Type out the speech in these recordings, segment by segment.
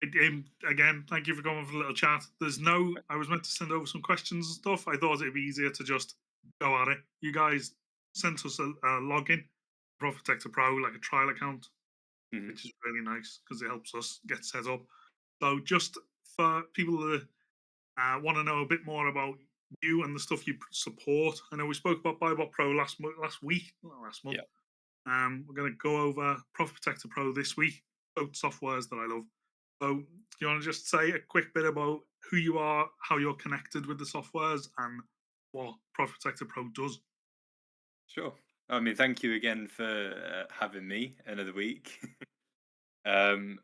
Again, thank you for coming for a little chat. I was meant to send over some questions and stuff. I thought it'd be easier to just go at it. You guys sent us a login, Profit Protector Pro, like a trial account, Mhm. which is really nice because it helps us get set up. So, just for people that want to know a bit more about you and the stuff you support, I know we spoke about Buybot Pro last week, not last month. Yeah, We're going to go over Profit Protector Pro this week, both softwares that I love. So, do you want to just say a quick bit about who you are, how you're connected with the softwares, and what Profit Protector Pro does? sure. I mean, thank you again for having me another week.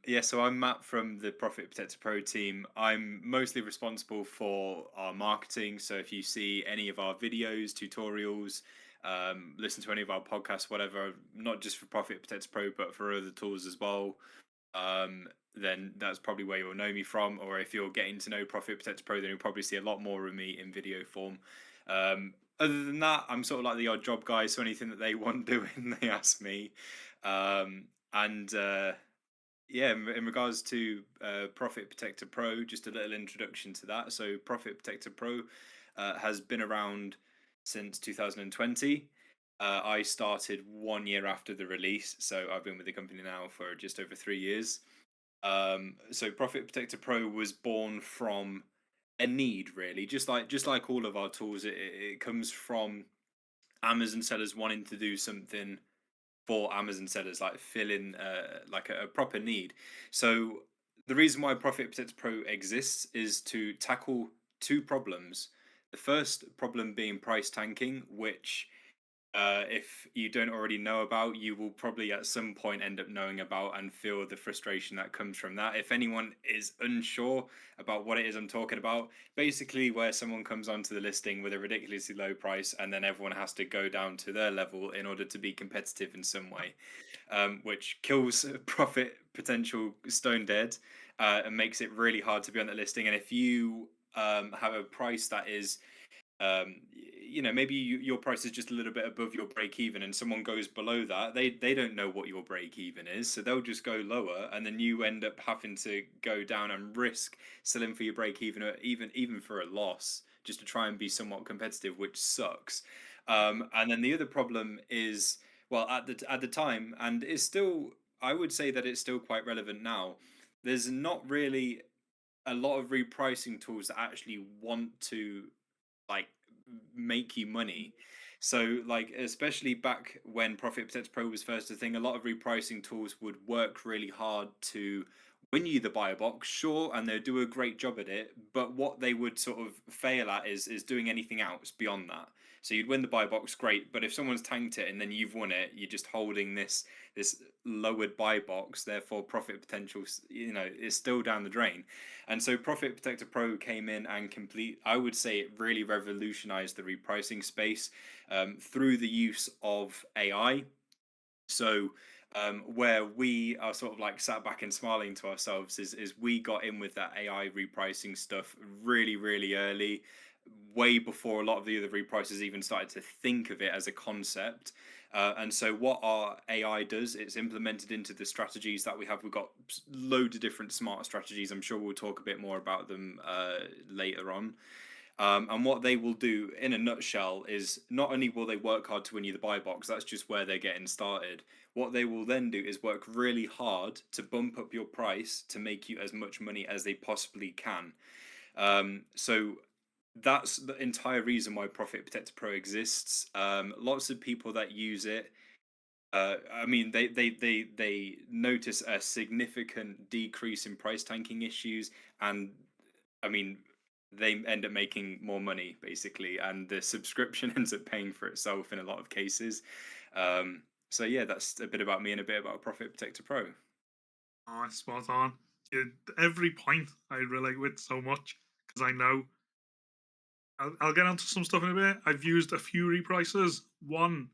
Yeah, so I'm Matt from the Profit Protector Pro team. I'm mostly responsible for our marketing. So if you see any of our videos, tutorials, listen to any of our podcasts, whatever, not just for Profit Protector Pro, but for other tools as well, then that's probably where you'll know me from. Or if you're getting to know Profit Protector Pro, then you'll probably see a lot more of me in video form. Other than that, I'm sort of like the odd job guy, so anything that they want doing, they ask me. And Yeah, in regards to Profit Protector Pro, just a little introduction to that. So, Profit Protector Pro has been around since 2020. I started 1 year after the release, so I've been with the company now for just over 3 years. So, Profit Protector Pro was born from a need, really, just like all of our tools. It comes from Amazon sellers wanting to do something for Amazon sellers, like fill in like a proper need. So the reason why Profit Protector Pro exists is to tackle two problems. The first problem being price tanking, which if you don't already know about, you will probably at some point end up knowing about and feel the frustration that comes from that. If anyone is unsure about what it is I'm talking about, basically where someone comes onto the listing with a ridiculously low price and then everyone has to go down to their level in order to be competitive in some way, which kills profit potential stone dead and makes it really hard to be on the listing. And if you have a price that is maybe your price is just a little bit above your break even and someone goes below that, they don't know what your break even is, so they'll just go lower, and then you end up having to go down and risk selling for your break even, or even for a loss, just to try and be somewhat competitive, which sucks. And then the other problem is, well, at the time, and it's still, I would say that it's still quite relevant now, there's not really a lot of repricing tools that actually want to like make you money. So like especially back when Profit Protect Pro was first a thing, a lot of repricing tools would work really hard to win you the buyer box, sure, and they do a great job at it. But what they would sort of fail at is doing anything else beyond that. So you'd win the buy box, great, but if someone's tanked it and then you've won it, you're just holding this lowered buy box. Therefore, profit potential, is still down the drain. And so Profit Protector Pro came in and I would say it really revolutionized the repricing space through the use of AI. So where we are sort of like sat back and smiling to ourselves is we got in with that AI repricing stuff really, really early, way before a lot of the other repricers even started to think of it as a concept. And so, what our AI does, it's implemented into the strategies that we have. We've got loads of different smart strategies. I'm sure we'll talk a bit more about them later on. And what they will do in a nutshell is not only will they work hard to win you the buy box, that's just where they're getting started. What they will then do is work really hard to bump up your price to make you as much money as they possibly can. So that's the entire reason why Profit Protector Pro exists. Lots of people that use it, I mean, they notice a significant decrease in price tanking issues, and I mean, they end up making more money basically, and the subscription ends up paying for itself in a lot of cases. So yeah, that's a bit about me and a bit about Profit Protector Pro. Oh, spot on. Every point I relate with so much because I know. I'll get onto some stuff in a bit. I've used a few reprices. One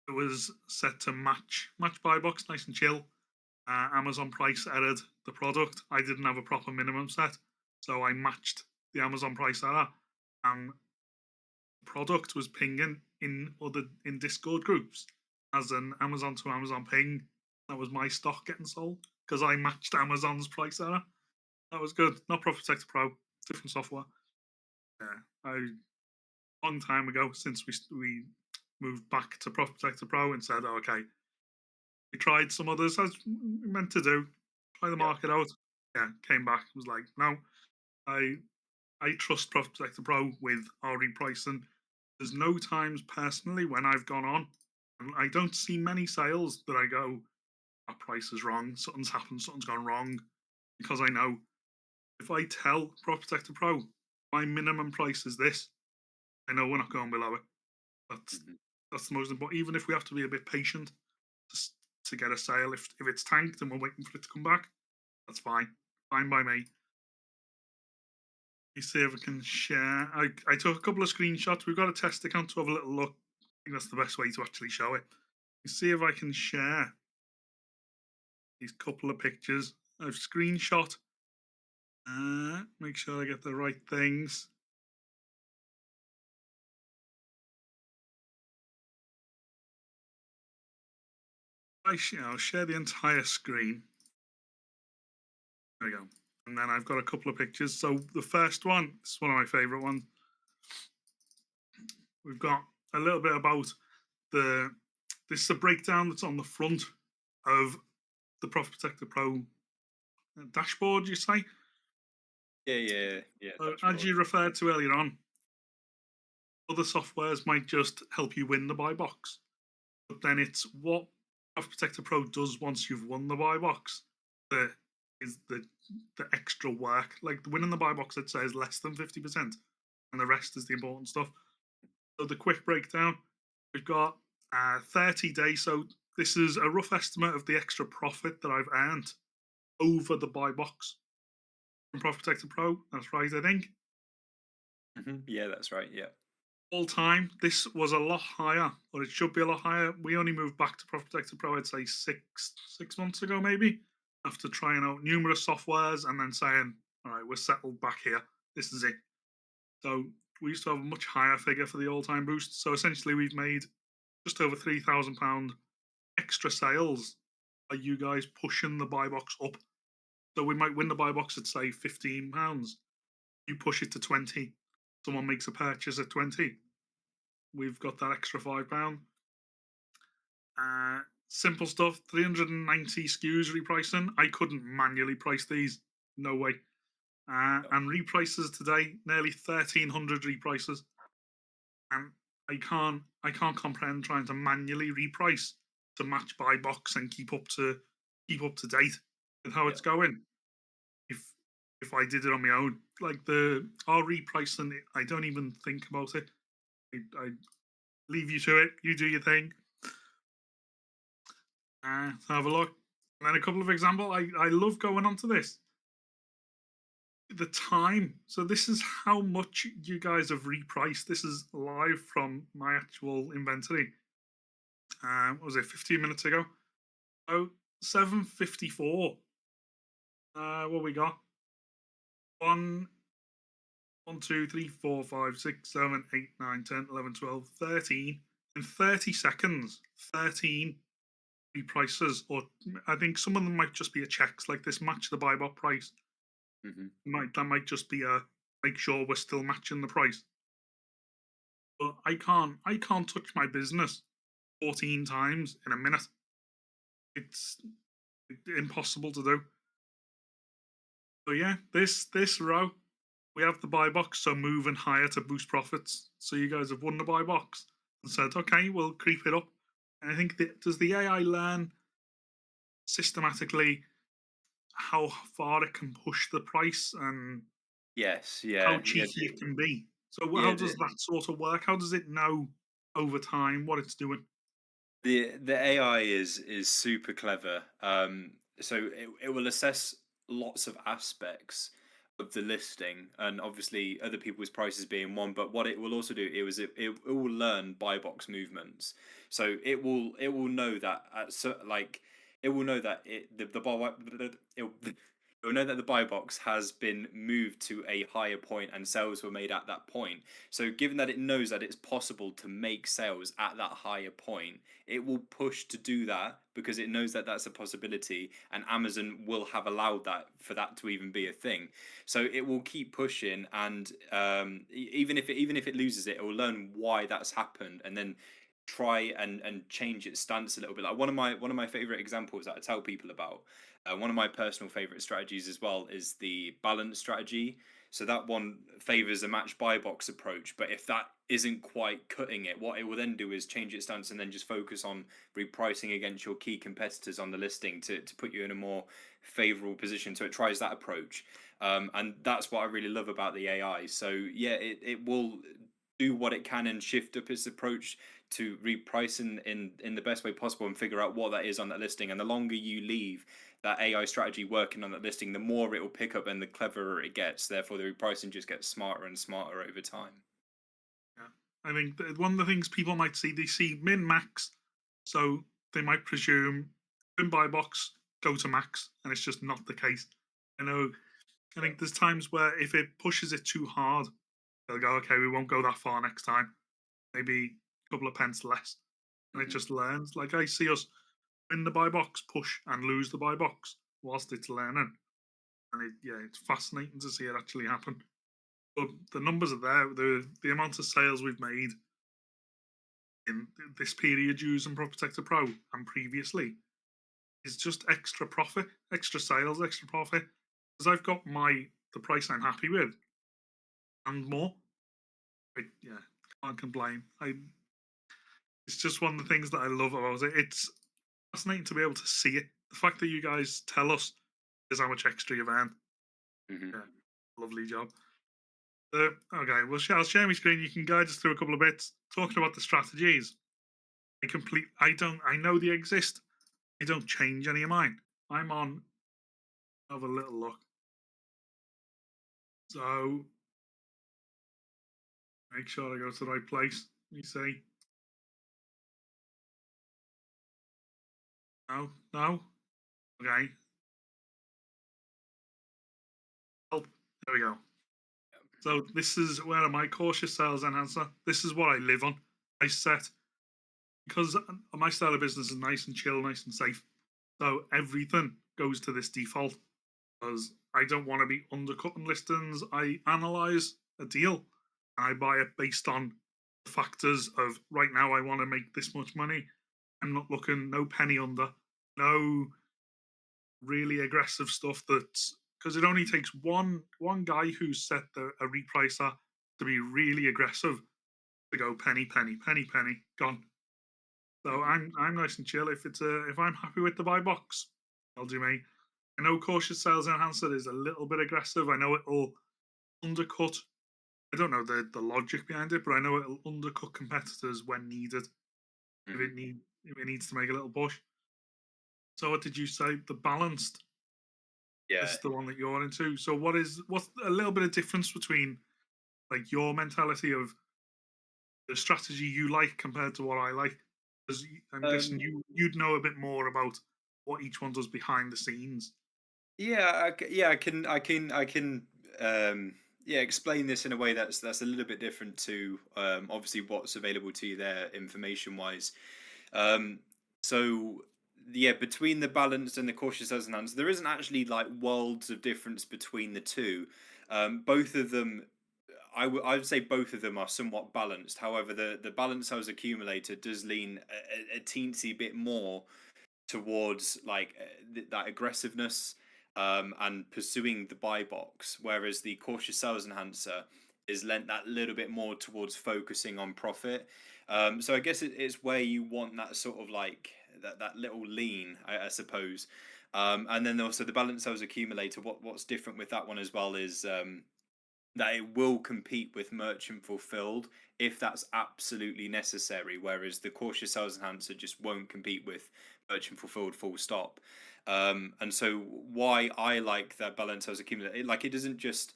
that was set to match buy box, nice and chill. Amazon price errored the product. I didn't have a proper minimum set, so I matched the Amazon price error, and the product was pinging in Discord groups as an Amazon to Amazon ping. That was my stock getting sold. because I matched Amazon's price error. That was good. Not Profit Protector Pro, different software. Yeah, I long time ago since we moved back to Profit Protector Pro and said, oh, okay, we tried some others as we meant to do, try the Yeah. market out. Yeah, came back was like, no, I I trust Profit Protector Pro with our repricing. There's no times personally when I've gone on and I don't see many sales that I go, our price is wrong, something's happened, something's gone wrong. Because I know if I tell Profit Protector Pro my minimum price is this, I know we're not going below it. That's Mhm. that's the most important. Even if we have to be a bit patient to, to get a sale, if it's tanked and we're waiting for it to come back, that's fine. Fine by me. You see if I can share. I took a couple of screenshots. We've got a test account to have a little look. I think that's the best way to actually show it. You see if I can share these couple of pictures. I've screenshot. Make sure I get the right things. I'll share the entire screen. There we go. And then I've got a couple of pictures. So the first one, this is one of my favorite ones. We've got a little bit about the. This is a breakdown that's on the front of the Profit Protector Pro dashboard. You say, Yeah, yeah, yeah. as Dashboard. you referred to earlier on, other softwares might just help you win the buy box, but then it's what Profit Protector Pro does once you've won the buy box that is the extra work. Like the winning the buy box, it says less than 50%, and the rest is the important stuff. So the quick breakdown, we've got 30 days. So this is a rough estimate of the extra profit that I've earned over the buy box from Profit Protector Pro. That's right, I think. Yeah, that's right. Yeah. All time, this was a lot higher, or it should be a lot higher. We only moved back to Profit Protector Pro, I'd say six months ago, maybe, after trying out numerous softwares and then saying, all right, we're settled back here. This is it. So we used to have a much higher figure for the all-time boost. So essentially, we've made just over £3,000 extra sales by you guys pushing the buy box up. So we might win the buy box at say £15. You push it to 20. Someone makes a purchase at 20. We've got that extra £5. Simple stuff. 390 SKUs repricing. I couldn't manually price these. No way. No. And reprices today, nearly 1,300 reprices. And I can't comprehend trying to manually reprice to match buy box and keep up to date with how Yeah. it's going. If if I did it on my own, like the our repricing, I don't even think about it. I leave you to it. You do your thing. Have a look. And then a couple of examples. I love going onto this. The time. So this is how much you guys have repriced. This is live from my actual inventory. What was it 15 minutes ago? Oh, 7:54. What we got? One, one, 2, 3, 4, 5, 6, 7, 8, 9, 10, 11, 12, 13. In 30 seconds, 13 reprices, or I think some of them might just be a checks like this match the buy bot price. Hmm. That might just be a make sure we're still matching the price. But I can't touch my business 14 times in a minute. It's impossible to do. So yeah, this row we have the buy box, so moving higher to boost profits. So you guys have won the buy box and said, okay, we'll creep it up. And I think does the AI learn systematically how far it can push the price and Yes. how Yeah. Yeah. cheeky it can be? So Yeah. how does that sort of work? How does it know over time what it's doing? The AI is super clever. So it will assess lots of aspects of the listing, and obviously other people's prices being one. But what it will also do it will learn buy box movements. So it will know that it will know that it It'll know that the buy box has been moved to a higher point and sales were made at that point. So, given that it knows that it's possible to make sales at that higher point, it will push to do that because it knows that that's a possibility, and Amazon will have allowed that for that to even be a thing. So it will keep pushing, and even if it loses it, it will learn why that's happened, and then try and change its stance a little bit. Like one of my favorite examples that I tell people about, one of my personal favorite strategies as well is the balance strategy. So that one favors a match buy box approach, but if that isn't quite cutting it, what it will then do is change its stance and then just focus on repricing against your key competitors on the listing to put you in a more favorable position. So it tries that approach, and that's what I really love about the AI. So yeah, it will do what it can and shift up its approach to reprice in the best way possible and figure out what that is on that listing. And the longer you leave that AI strategy working on that listing, the more it will pick up and the cleverer it gets. Therefore, the repricing just gets smarter and smarter over time. Yeah. I think one of the things people might see, they see min max, so they might presume in buy box go to max, and it's just not the case. I know. I Yeah. think there's times where if it pushes it too hard, they'll go, okay, we won't go that far next time. Maybe a couple of pence less, and it Hmm. just learns. Like I see us win the buy box, push and lose the buy box whilst it's learning, and yeah, it's fascinating to see it actually happen. But the numbers are there. The amount of sales we've made in this period using Prop Protector Pro and previously is just extra profit, extra sales, extra profit. Because I've got the price I'm happy with and more. Yeah, can't complain. It's just one of the things that I love about it. It's fascinating to be able to see it. The fact that you guys tell us is how much extra you've earned. Hmm. Yeah, lovely job. Okay, well, I'll share my screen. You can guide us through a couple of bits talking about the strategies. I don't. I know they exist. I don't change any of mine. I'm on. Have a little look. So make sure I go to the right place. Let me see. No, no. Okay. Oh, there we go. So this is where my cautious sales enhancer. This is what I live on. I set because my style of business is nice and chill, nice and safe. So everything goes to this default because I don't want to be undercutting listings. I analyze a deal. I buy it based on the factors of right now. I want to make this much money. I'm not looking no penny under, no really aggressive stuff. That's because it only takes one guy who's set a repricer to be really aggressive to go penny, penny, penny, penny, gone. So Hmm. I'm nice and chill. If I'm happy with the buy box, I'll do me. I know cautious sales enhancer is a little bit aggressive. I know it'll undercut. I don't know the logic behind it, but I know it'll undercut competitors when needed. Hmm. If it needs to make a little push. So what did you say? The balanced Yeah. is the one that you're into. So what's a little bit of difference between like your mentality of the strategy you like compared to what I like? Because I'm guessing Um, you'd know a bit more about what each one does behind the scenes. yeah, I can yeah, explain this in a way that's a little bit different to obviously what's available to you there information wise. Um, so yeah, between the balanced and the cautious resonance, there isn't actually like worlds of difference between the two. Both of them, I would say both of them are somewhat balanced. However, the balance cells accumulator does lean a teensy bit more towards like that aggressiveness and pursuing the buy box, whereas the cautious sales enhancer is lent that little bit more towards focusing on profit. So I guess it's where you want that sort of like that little lean, I suppose. And then also the balance sales accumulator. What's different with that one as well is that it will compete with merchant fulfilled if that's absolutely necessary, whereas the cautious sales enhancer just won't compete with merchant fulfilled full stop. And so why I like that balance sales accumulator, like it doesn't just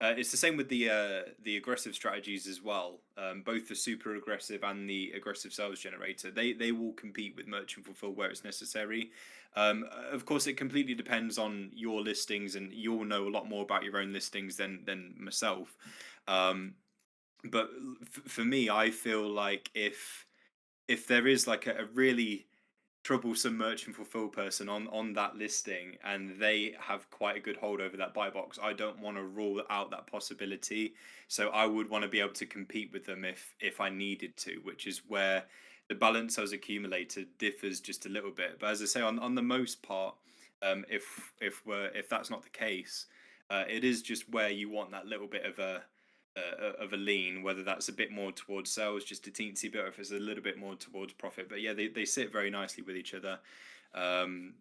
It's the same with the aggressive strategies as well. Both the super aggressive and the aggressive sales generator, they will compete with merchant fulfill where it's necessary. Of course, it completely depends on your listings, and you'll know a lot more about your own listings than myself. Um, but for me, I feel like if there is like a really troublesome merchant fulfill person on that listing and they have quite a good hold over that buy box, I don't want to rule out that possibility. So I would want to be able to compete with them if I needed to, which is where the balance I was accumulated differs just a little bit. But as I say, on the most part, if that's not the case, it is just where you want that little bit of a lean, whether that's a bit more towards sales, just a teensy bit, or if it's a little bit more towards profit. But yeah, they sit very nicely with each other. Um,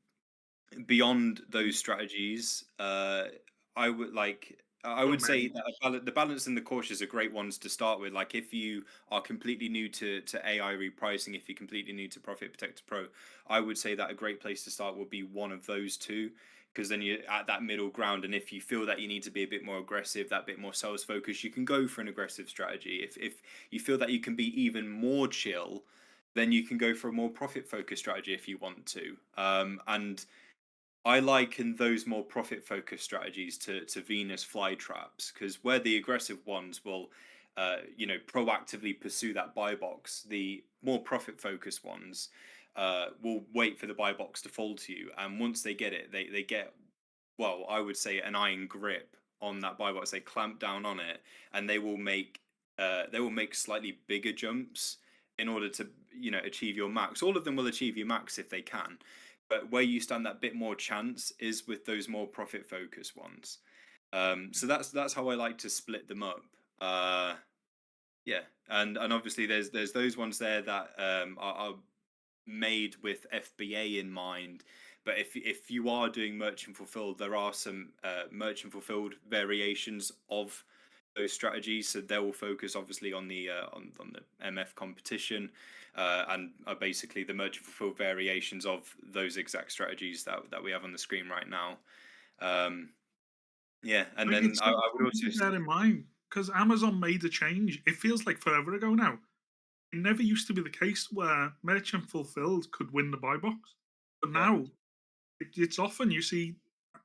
Beyond those strategies, I would like. I So would say many. that the balance and the cautious are great ones to start with. Like if you are completely new to AI repricing, if you're completely new to Profit Protector Pro, I would say that a great place to start would be one of those two, because then you're at that middle ground. And if you feel that you need to be a bit more aggressive, that bit more sales focused, you can go for an aggressive strategy. If you feel that you can be even more chill, then you can go for a more profit focused strategy if you want to. And I liken those more profit focused strategies to Venus flytraps, because where the aggressive ones will, proactively pursue that buy box, the more profit focused ones will wait for the buy box to fall to you, and once they get it, they get, well, I would say, an iron grip on that buy box. They clamp down on it, and they will make slightly bigger jumps in order to achieve your max. All of them will achieve your max if they can, but where you stand that bit more chance is with those more profit focused ones. So that's how I like to split them up. Yeah, and obviously there's those ones there that are made with FBA in mind. But if you are doing merchant fulfilled, there are some merchant fulfilled variations of those strategies. So they will focus obviously on on the MF competition, and are basically the merchant fulfilled variations of those exact strategies that we have on the screen right now. Um, yeah, and Like, then it's I would something also to bear in mind because Amazon made a change. It feels like forever ago now. It never used to be the case where merchant fulfilled could win the buy box, but yeah. now it's often you see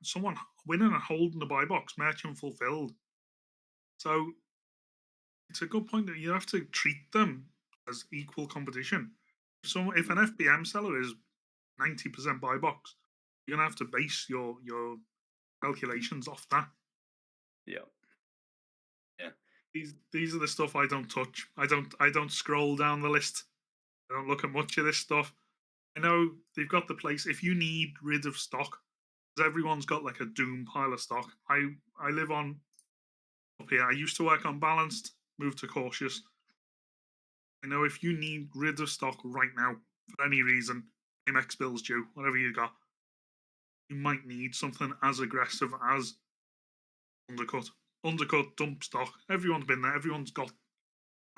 someone winning and holding the buy box, merchant fulfilled. So it's a good point that you have to treat them as equal competition. So if Mhm. an FBM seller is 90% buy box, you're gonna have to base your calculations off that. Yeah, yeah. These are the stuff I don't touch. I don't scroll down the list. I don't look at much of this stuff. I know they've got the place. If you need rid of stock, because everyone's got like a doom pile of stock. I live on up here. I used to work on balanced, moved to cautious. I know if you need rid of stock right now for any reason, Amex bills due, whatever you got, you might need something as aggressive as undercut. Undercut, dump stock. Everyone's been there. Everyone's got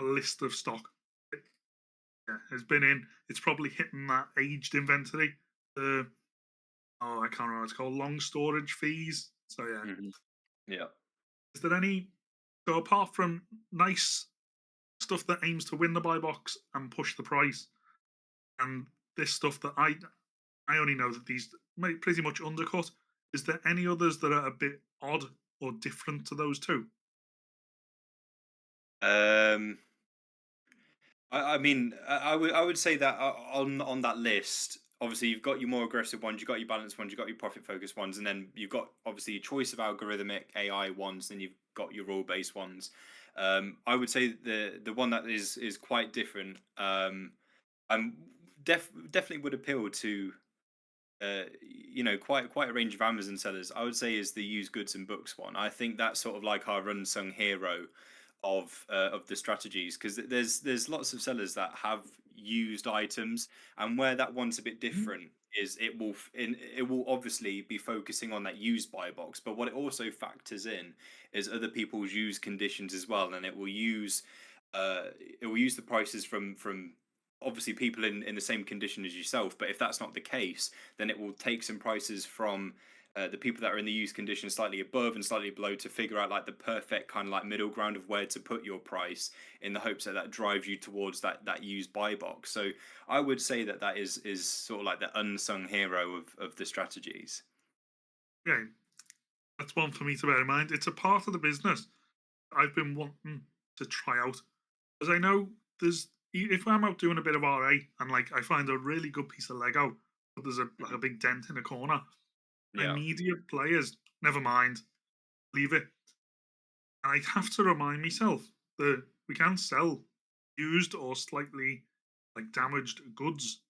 a list of stock. Yeah, it's been in. It's probably hitting that aged inventory. The I can't remember what it's called. Long storage fees. So yeah, Hmm. Yeah. is there any? So apart from nice stuff that aims to win the buy box and push the price, and this stuff that I only know that these pretty much undercut. Is there any others that are a bit odd or different to those two? Um, I mean, I would say that on that list, obviously you've got your more aggressive ones, you've got your balanced ones, you've got your profit focused ones, and then you've got obviously your choice of algorithmic AI ones, then you've got your rule based ones. I would say the one that is quite different, and definitely would appeal to quite a range of Amazon sellers. I would say is the used goods and books one. I think that's sort of like our unsung hero of the strategies, because there's lots of sellers that have used items, and where that one's a bit Mhm. different is it will obviously be focusing on that used buy box, but what it also factors in is other people's used conditions as well, and it will use the prices from obviously people in the same condition as yourself. But if that's not the case, then it will take some prices from the people that are in the use condition slightly above and slightly below to figure out like the perfect kind of like middle ground of where to put your price in the hopes that that drives you towards that used buy box. So I would say that that is sort of like the unsung hero of the strategies. Yeah, that's one for me to bear in mind. It's a part of the business I've been wanting to try out because I know if I'm out doing a bit of RA and like I find a really good piece of Lego, but there's a like Mhm. a big dent in a corner, Yeah. immediate players never mind, leave it. And I have to remind myself that we can sell used or slightly like damaged goods.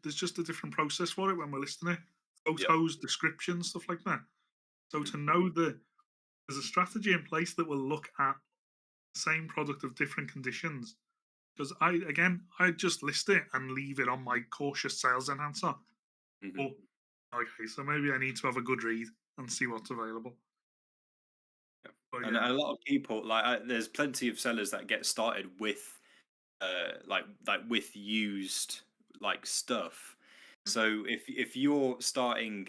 There's just a different process for it when we're listing it. Yep. Photos, descriptions, stuff like that. So Mhm. to know that there's a strategy in place that will look at the same product of different conditions. Because I just list it and leave it on my cautious sales enhancer. Mhm. But okay, so maybe I need to have a good read and see what's available. Yeah. But And yeah, a lot of people like there's plenty of sellers that get started with like with used like stuff. So if you're starting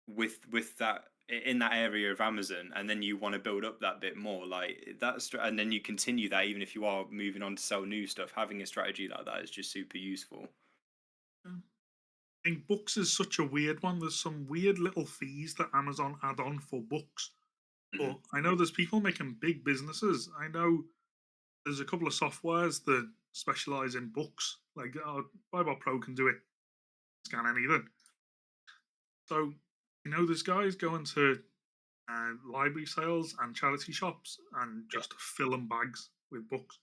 with that in that area of Amazon, and then you want to build up that bit more, like and then you continue that even if you are moving on to sell new stuff, having a strategy like that is just super useful. yeah. I think books is such a weird one. There's some weird little fees that Amazon add on for books. Hmm. But I know there's people making big businesses. I know there's a couple of softwares that specialize in books. Like Bible Pro can do it, scan anything. So there's guys going to library sales and charity shops and Yeah. just fill them bags with books.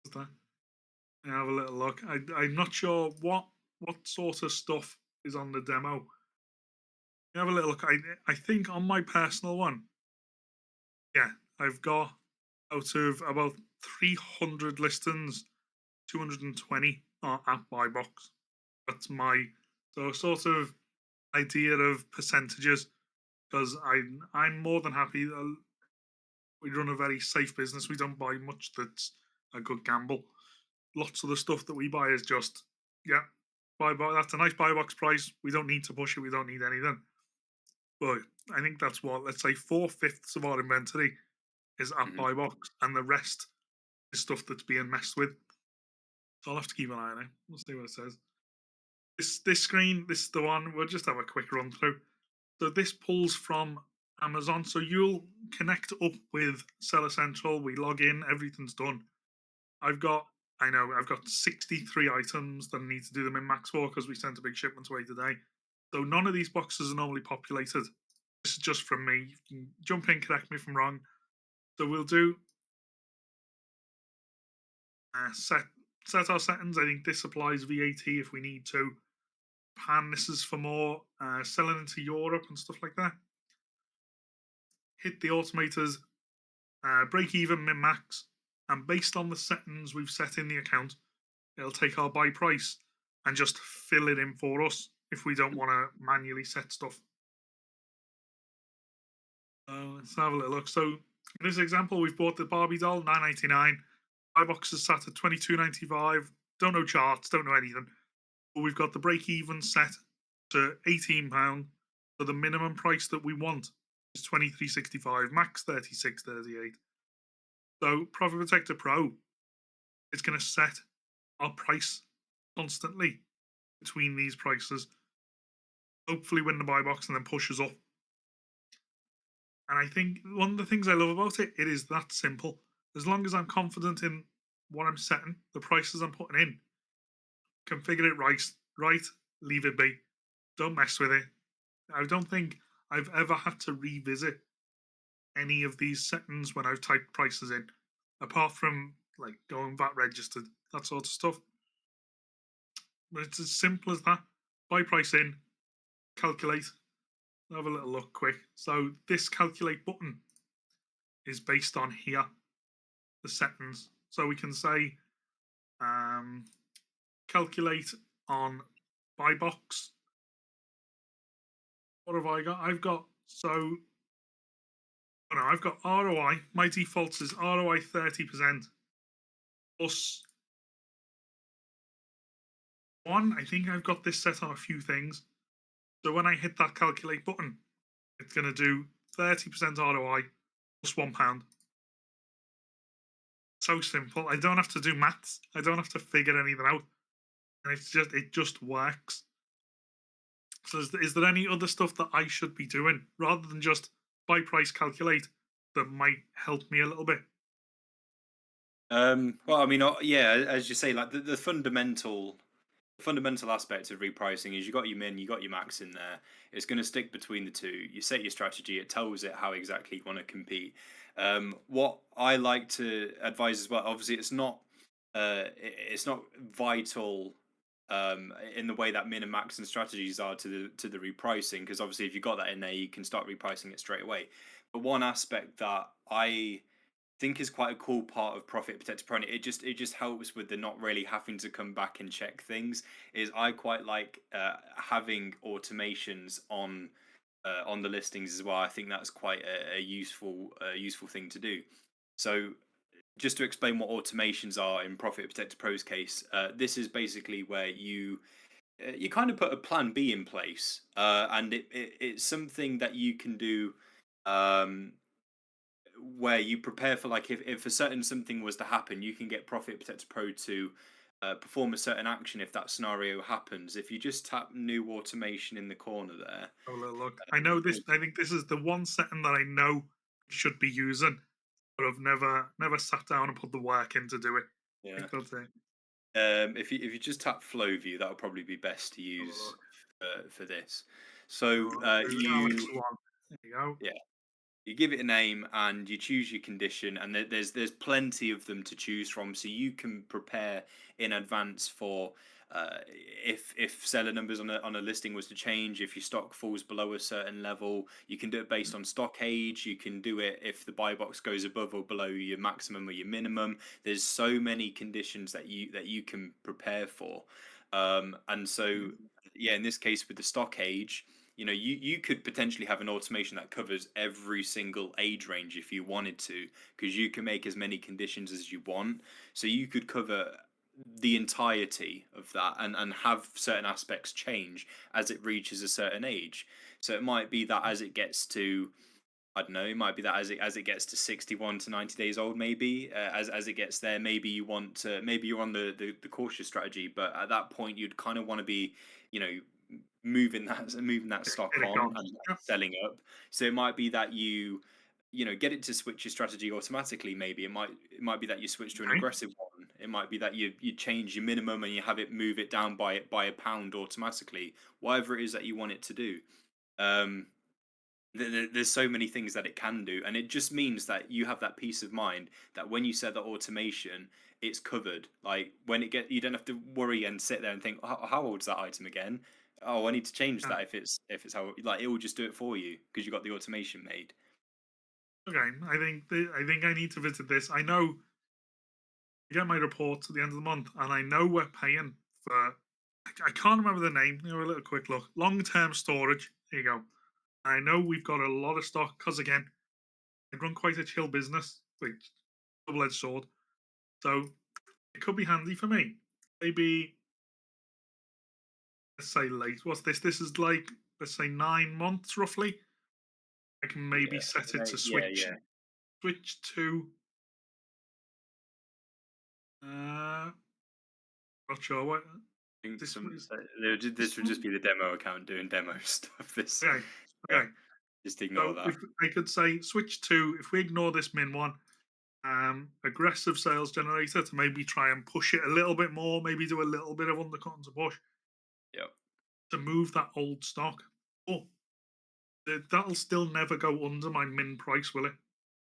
Is that? Yeah, have a little look. I'm not sure what sort of stuff is on the demo. Have a little look. I think on my personal one, yeah, I've got out of about 300 listings, 220 are at buy box. That's my so sort of idea of percentages because I'm more than happy. We run a very safe business. We don't buy much that's a good gamble. Lots of the stuff that we buy is just yeah, buy. That's a nice buy box price. We don't need to push it. We don't need anything. But I think that's what let's say 4/5 of our inventory is at Hmm. buy box, and the rest is stuff that's being messed with. So I'll have to keep an eye on it. We'll see what it says. This screen, this is the one. We'll just have a quick run through. So this pulls from Amazon. So you'll connect up with Seller Central. We log in. Everything's done. I've got. I've got 63 items that I need to do them in Max for because we sent a big shipment away today. So none of these boxes are normally populated. This is just from me. You can jump in, correct me if I'm wrong. So we'll do set our settings. I think this applies VAT if we need to. Pan, this is for more selling into Europe and stuff like that. Hit the automators, break even, min max, and based on the settings we've set in the account, it'll take our buy price and just fill it in for us if we don't want to manually set stuff. Let's have a little look. So in this example, we've bought the Barbie doll, 9.99. Buy box is sat at 22.95. Don't know charts, don't know anything. But we've got the break even set to £18. So the minimum price that we want is 23.65, max 36.38. So Profit Protector Pro is going to set our price constantly between these prices. Hopefully win the buy box and then push us up. And I think one of the things I love about it, it is that simple. As long as I'm confident in what I'm setting, the prices I'm putting in, configure it right, leave it be. Don't mess with it. I don't think I've ever had to revisit any of these settings when I've typed prices in, apart from like going VAT registered, that sort of stuff. But it's as simple as that. Buy price in, calculate, have a little look quick. So this calculate button is based on here, the settings. So we can say um, calculate on buy box. What have I got? I've got ROI. My default is ROI 30% plus one. I think I've got this set on a few things. So when I hit that calculate button, it's going to do 30% ROI plus £1. So simple. I don't have to do maths. I don't have to figure anything out. And it just works. So is there any other stuff that I should be doing rather than just buy price calculate that might help me a little bit? Well, I mean, yeah, as you say, like the fundamental aspect of repricing is you got your min, you got your max in there. It's going to stick between the two. You set your strategy. It tells it how exactly you want to compete. What I like to advise as well, obviously, it's not vital in the way that min and max and strategies are to the repricing, because obviously if you got that in there, you can start repricing it straight away. But one aspect that I think is quite a cool part of Profit Protector Pro, and it just helps with the not really having to come back and check things. Is I quite like having automations on the listings as well. I think that's quite a useful thing to do. So just to explain what automations are in Profit Protector Pro's case, this is basically where you kind of put a plan B in place, and it's something that you can do. Um, where you prepare for, like, if a certain something was to happen, you can get Profit Protector Pro to perform a certain action if that scenario happens. If you just tap new automation in the corner there, Oh, look. I know this. I think this is the one setting that I know I should be using, but I've never sat down and put the work in to do it. I yeah. think that's it. If you just tap Flow View, that'll probably be best to Have a use look. for this. So Do Alex one. There you go. yeah, you give it a name and you choose your condition, and there's plenty of them to choose from, so you can prepare in advance for if seller numbers on a listing was to change, if your stock falls below a certain level. You can do it based on stock age. You can do it if the buy box goes above or below your maximum or your minimum. There's so many conditions that you can prepare for, and so yeah, in this case with the stock age, you could potentially have an automation that covers every single age range if you wanted to, because you can make as many conditions as you want. So you could cover the entirety of that, and have certain aspects change as it reaches a certain age. So it might be that as it gets to, I don't know, it might be that as it gets to 61 to 90 days old, maybe as it gets there, maybe you're on the cautious strategy, but at that point you'd kind of want to be, you know, moving that stock Get it on gone. and Yep. selling up. So it might be that you get it to switch your strategy automatically. Maybe it might be that you switch to an Okay. aggressive one. It might be that you change your minimum and you have it move it down by a pound automatically. Whatever it is that you want it to do. Um, there's so many things that it can do, and it just means that you have that peace of mind that when you set the automation, it's covered. Like when you don't have to worry and sit there and think, how old's that item again? Oh, I need to change Yeah. that if it's how, like, it will just do it for you because you got the automation made. Okay. I think I need to visit this. I know I get my reports at the end of the month, and I know we're paying for. I can't remember the name. A little quick look. Long term storage. There you go. I know we've got a lot of stock because again, I run quite a chill business, like double edged sword. So it could be handy for me. Maybe let's say late. What's this? This is like let's say 9 months roughly. I can maybe Yeah, set it to yeah, yeah. switch to. Uh, not sure what I think this some was. this This would just one. be the demo account doing demo stuff. This, Okay. yeah, Okay. just ignore So that. if I could say switch to, if we ignore this min one, aggressive sales generator to maybe try and push it a little bit more, maybe do a little bit of undercutting to push Yep. to move that old stock. But that'll still never go under my min price, will it?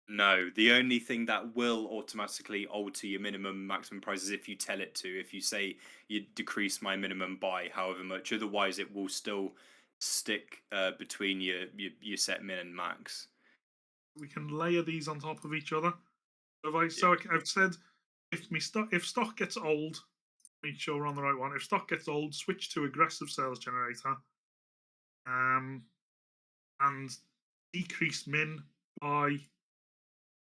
No, the only thing that will automatically alter your minimum maximum price is if you tell it to. If you say you decrease my minimum by however much, otherwise it will still stick between your set min and max. We can layer these on top of each other. Yeah. I've said if stock gets old, make sure we're on the right one. If stock gets old, switch to aggressive sales generator, um, and decrease min by.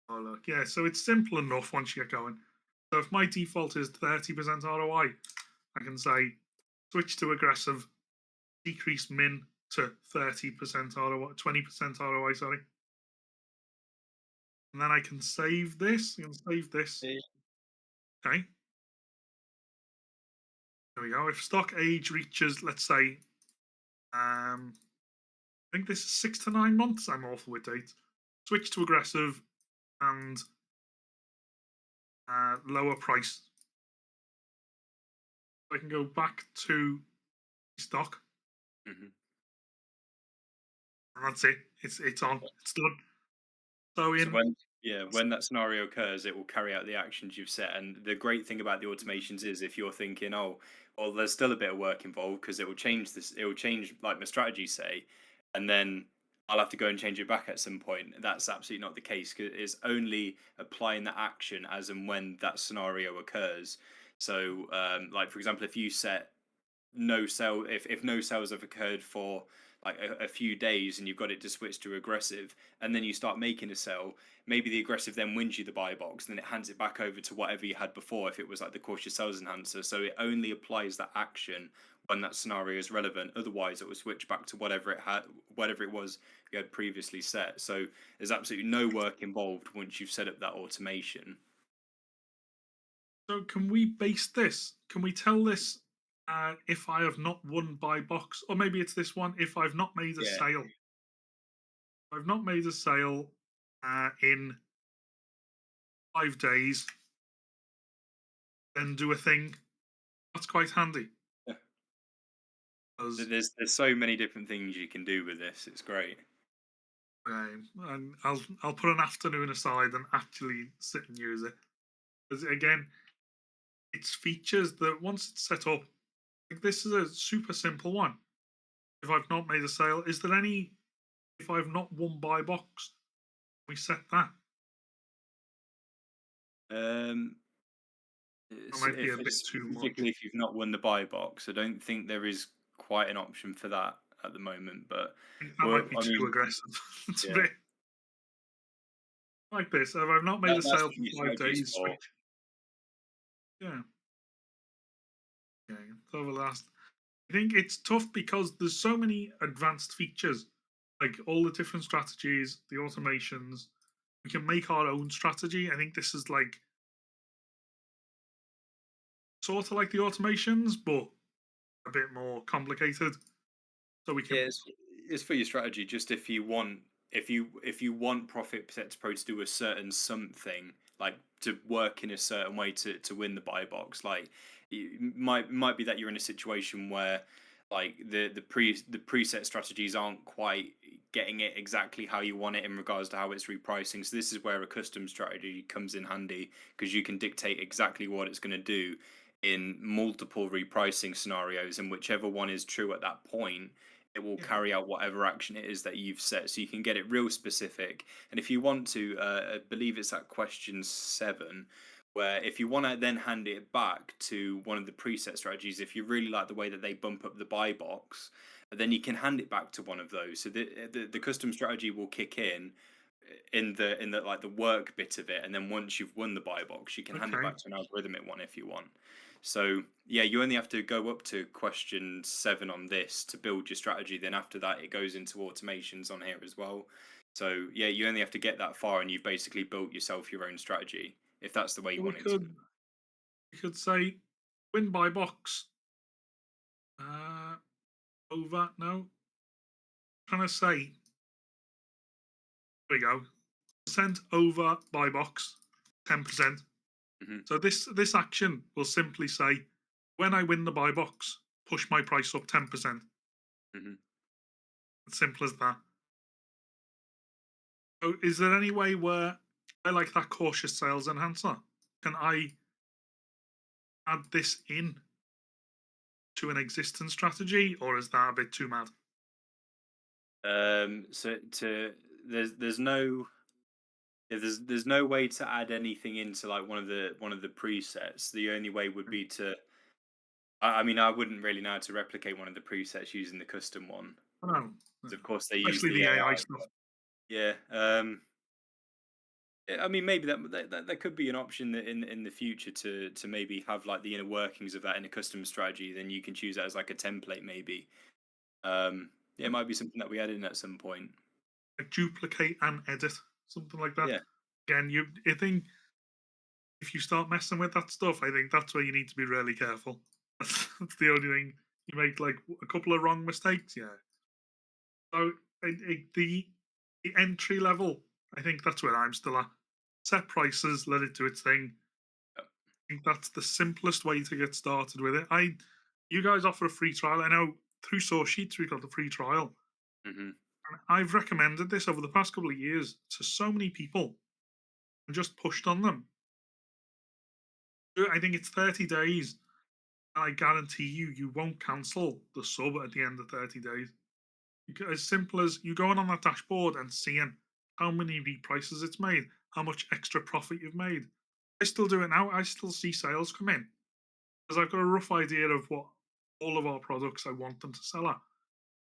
Oh look, yeah. So it's simple enough once you get going. So if my default is 30% ROI, I can say switch to aggressive, decrease min to 30% ROI, 20% ROI, sorry. And then I can save this. I can save this. Yeah. Okay. There we go. If stock age reaches, let's say, I think this is 6 to 9 months. I'm awful with dates. Switch to aggressive and lower price. I can go back to stock, Mhm. and that's it. It's on. It's done. So So in when that scenario occurs, it will carry out the actions you've set. And the great thing about the automations is if you're thinking, oh, well, there's still a bit of work involved because it will change this, it will change like my strategy, say, and then I'll have to go and change it back at some point. That's absolutely not the case because it's only applying the action as and when that scenario occurs. So, like for example, if you set no sale if no sales have occurred for like a few days and you've got it to switch to aggressive and then you start making a sale, maybe the aggressive then wins you the buy box, then it hands it back over to whatever you had before if it was like the cautious sales enhancer. So it only applies that action when that scenario is relevant, otherwise it will switch back to whatever it was you had previously set. So there's absolutely no work involved once you've set up that automation. So can we base this? Can we tell this if I have not won by box, or maybe it's this one? If I've not made a Yeah. sale, I've not made a sale in 5 days, then do a thing. That's quite handy. Because There's so many different things you can do with this. It's great. and I'll put an afternoon aside and actually sit and use it. Because again, it's features that once it's set up, like this is a super simple one. If I've not made a sale, is there any? If I've not won by box, we set that. Um, That might be a if bit it's too particularly much. if you've not won the buy box, I don't think there is quite an option for that at the moment. But I think that well, might be I too mean, aggressive. It's a yeah, bit like this. If I've not made a that's sale what your for five strategy's days, for. switch. Yeah, yeah. So the last, I think it's tough because there's so many advanced features, like all the different strategies, the automations. We can make our own strategy. I think this is like sort of like the automations, but a bit more complicated. So we Yeah, can. it's for your strategy. Just if you want Profit Protector Pro to do a certain something, like to work in a certain way to win the buy box, like might be that you're in a situation where like the preset strategies aren't quite getting it exactly how you want it in regards to how it's repricing. So this is where a custom strategy comes in handy because you can dictate exactly what it's going to do in multiple repricing scenarios, and whichever one is true at that point, it will Yeah. carry out whatever action it is that you've set. So you can get it real specific. And if you want to, I believe it's at question 7, where if you want to then hand it back to one of the preset strategies, if you really like the way that they bump up the buy box, then you can hand it back to one of those. So the custom strategy will kick in the like the work bit of it, and then once you've won the buy box, you can hand it Okay. back to an algorithmic one if you want. So yeah, you only have to go up to question 7 on this to build your strategy. Then after that, it goes into automations on here as well. So yeah, you only have to get that far, and you've basically built yourself your own strategy if that's the way you We want it to. could we could say win by box. Uh, over. No. Trying to say. There we go. Percent over by box. 10%. Hmm. So this action will simply say, when I win the buy box, push my price up 10%. Hmm. As simple as that. So is there any way where I like that cautious sales enhancer? Can I add this in to an existing strategy, or is that a bit too mad? So to there's no yeah, there's no way to add anything into like one of the presets. The only way would be to I mean I wouldn't really know how to replicate one of the presets using the custom one. I don't know. 'Cause of course they use Especially the the AI AI. stuff. Yeah. Yeah, I mean, maybe that could be an option that in the future to maybe have like the inner workings of that in a custom strategy. Then you can choose that as like a template, maybe. Um, Yeah, it might be something that we add in at some point. Like duplicate and edit, something like that. Yeah. Again, I think if you start messing with that stuff, I think that's where you need to be really careful. That's the only thing. You make like a couple of wrong mistakes, yeah. So the entry level, I think that's where I'm still at. Set prices, let it do its thing. Yep. I think that's the simplest way to get started with it. You guys offer a free trial. I know through SourceSheets we've got the free trial. Mhm. And I've recommended this over the past couple of years to so many people and just pushed on them. I think it's 30 days. And I guarantee you, you won't cancel the sub at the end of 30 days. As simple as you going on that dashboard and seeing how many reprices it's made, how much extra profit you've made. I still do it now. I still see sales come in because I've got a rough idea of what all of our products I want them to sell at.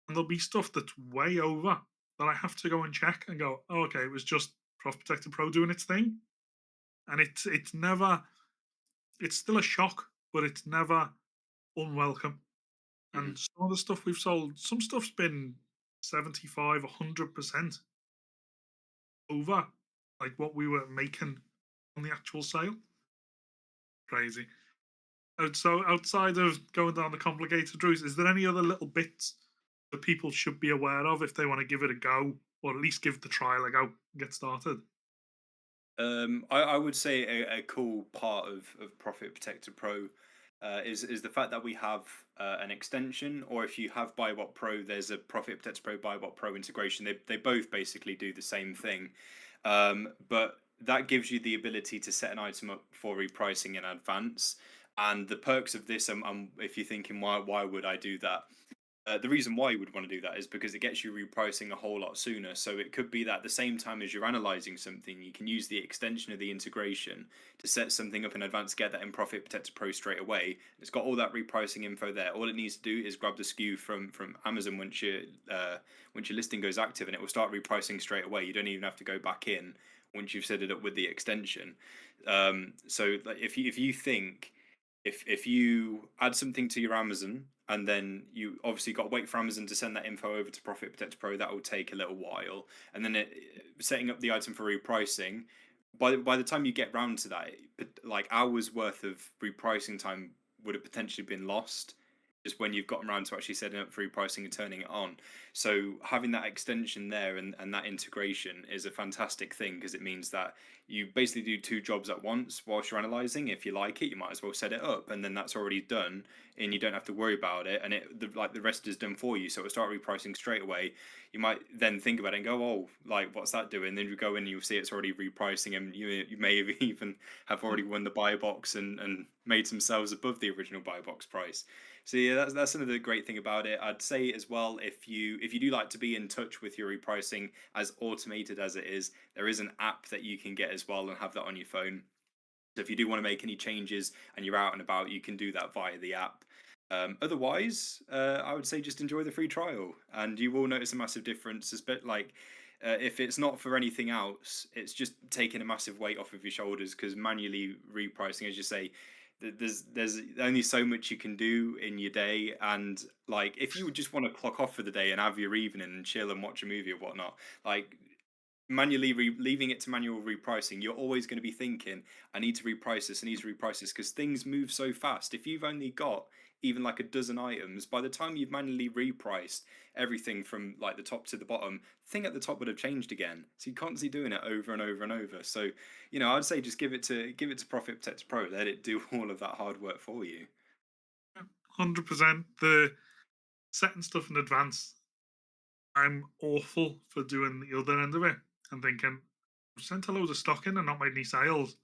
And there'll be stuff that's way over that I have to go and check and go, oh, okay, it was just Profit Protector Pro doing its thing. And it's never, it's still a shock, but it's never unwelcome. Mhm. And some of the stuff we've sold, some stuff's been 75, 100% over like what we were making on the actual sale. Crazy. And so outside of going down the complicated route, is there any other little bits that people should be aware of if they want to give it a go, or at least give the trial a go and get started? I would say a cool part of Profit Protector Pro is the fact that we have an extension, or if you have BuyBot Pro, there's a Profit Protector Pro BuyBot Pro integration. They both basically do the same thing, but that gives you the ability to set an item up for repricing in advance. And the perks of this, if you're thinking why would I do that? The reason why you would want to do that is because it gets you repricing a whole lot sooner. So it could be that at the same time as you're analyzing something, you can use the extension of the integration to set something up in advance, get that in Profit Protector Pro straight away. It's got all that repricing info there. All it needs to do is grab the SKU from Amazon once your listing goes active, and it will start repricing straight away. You don't even have to go back in once you've set it up with the extension. So like, if you think if you add something to your Amazon and then you obviously got to wait for Amazon to send that info over to Profit Protector Pro, that will take a little while, and then setting up the item for repricing. By the time you get round to that, like hours worth of repricing time would have potentially been lost just when you've gotten around to actually setting up free pricing and turning it on. So having that extension there and that integration is a fantastic thing because it means that you basically do two jobs at once whilst you're analyzing. If you like it, you might as well set it up, and then that's already done, and you don't have to worry about it. And like the rest is done for you, so it'll start repricing straight away. You might then think about it and go, "Oh, like what's that doing?" Then you go in and you'll see it's already repricing, and you may have even have already won the buy box and made some sales above the original buy box price. So yeah, that's another great thing about it. I'd say as well, if you do like to be in touch with your repricing, as automated as it is, there is an app that you can get as well and have that on your phone. So if you do want to make any changes and you're out and about, you can do that via the app. Otherwise, I would say just enjoy the free trial, and you will notice a massive difference. Like if it's not for anything else, it's just taking a massive weight off of your shoulders because manually repricing, as you say, there's only so much you can do in your day, and like if you would just want to clock off for the day and have your evening and chill and watch a movie or whatnot, like leaving it to manual repricing, you're always going to be thinking, I need to reprice this, I need to reprice this, because things move so fast. If you've only got even like a dozen items, by the time you've manually repriced everything from like the top to the bottom, the thing at the top would have changed again. So you're constantly doing it over and over and over. So, I'd say just give it to Profit Protector Pro, let it do all of that hard work for you. 100%. The setting stuff in advance, I'm awful for doing the other end of it and thinking, I've sent a load of stock in and not made any sales.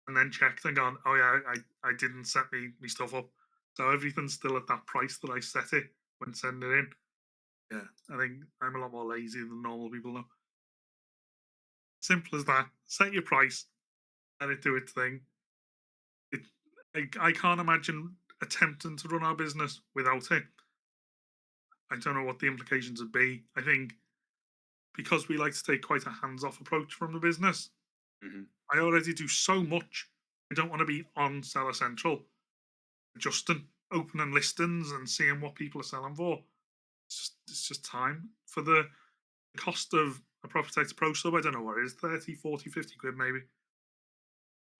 And then checked and gone, oh yeah, I didn't set me stuff up. So everything's still at that price that I set it when sending it in. Yeah, I think I'm a lot more lazy than normal people though. Simple as that. Set your price, let it do its thing. It, I can't imagine attempting to run our business without it. I don't know what the implications would be. I think because we like to take quite a hands off approach from the business, Hmm. I already do so much. I don't want to be on Seller Central, adjusting, opening listings and seeing what people are selling for. it's just time for the cost of a Profit Protector Pro sub. I don't know what it is, 30, 40, 50 quid maybe.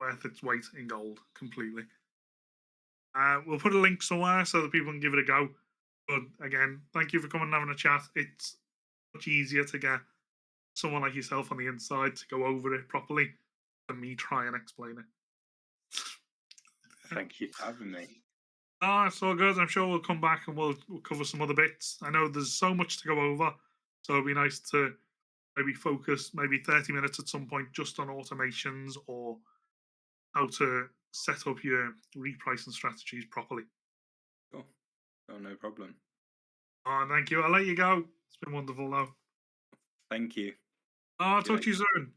Worth its weight in gold completely. We'll put a link somewhere so that people can give it a go. But again, thank you for coming and having a chat. It's much easier to get someone like yourself on the inside to go over it properly than me try and explain it. Thank you for having me. Ah, it's all good. I'm sure we'll come back and we'll cover some other bits. I know there's so much to go over, so it'd be nice to maybe focus maybe 30 minutes at some point just on automations or how to set up your repricing strategies properly. Cool. Oh, no problem. Oh, thank you. I'll let you go. It's been wonderful though. Thank you. I'll See you talk later. to you soon.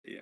Yeah.